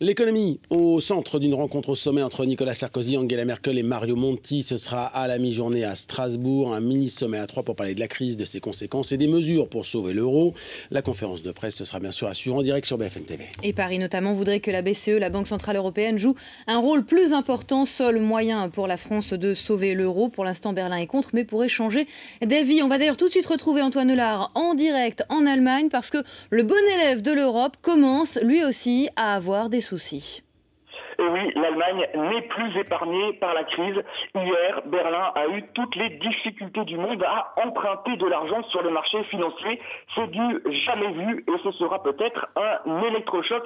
L'économie au centre d'une rencontre au sommet entre Nicolas Sarkozy, Angela Merkel et Mario Monti. Ce sera à la mi-journée à Strasbourg, un mini-sommet à trois pour parler de la crise, de ses conséquences et des mesures pour sauver l'euro. La conférence de presse, ce sera bien sûr à suivre en direct sur BFM TV. Et Paris notamment voudrait que la BCE, la Banque Centrale Européenne, joue un rôle plus important, seul moyen pour la France de sauver l'euro. Pour l'instant, Berlin est contre, mais pourrait changer d'avis. On va d'ailleurs tout de suite retrouver Antoine Lard en direct en Allemagne, parce que le bon élève de l'Europe commence lui aussi à avoir des soucis. Et oui, l'Allemagne n'est plus épargnée par la crise. Hier, Berlin a eu toutes les difficultés du monde à emprunter de l'argent sur le marché financier. C'est du jamais vu et ce sera peut-être un électrochoc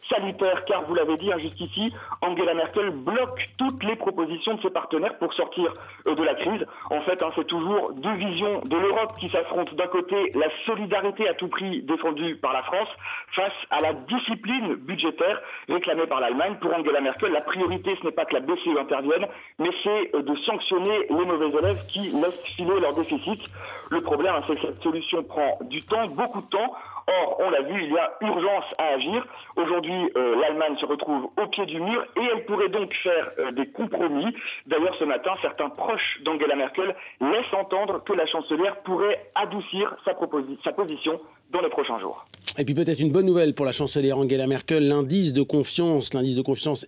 sanitaire, car vous l'avez dit jusqu'ici, Angela Merkel bloque toutes les propositions de ses partenaires pour sortir de la crise. En fait, c'est toujours deux visions de l'Europe qui s'affrontent. D'un côté, la solidarité à tout prix défendue par la France face à la discipline budgétaire réclamée par l'Allemagne. Pour Angela Merkel, la priorité, ce n'est pas que la BCE intervienne, mais c'est de sanctionner les mauvais élèves qui laissent filer leur déficit. Le problème, c'est que cette solution prend du temps, beaucoup de temps. Or, on l'a vu, il y a urgence à agir. Aujourd'hui, l'Allemagne se retrouve au pied du mur et elle pourrait donc faire des compromis. D'ailleurs, ce matin, certains proches d'Angela Merkel laissent entendre que la chancelière pourrait adoucir sa position dans les prochains jours. Et puis peut-être une bonne nouvelle pour la chancelière Angela Merkel, l'indice de confiance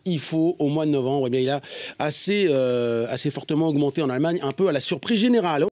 IFO au mois de novembre, eh bien, il a assez fortement augmenté en Allemagne, un peu à la surprise générale.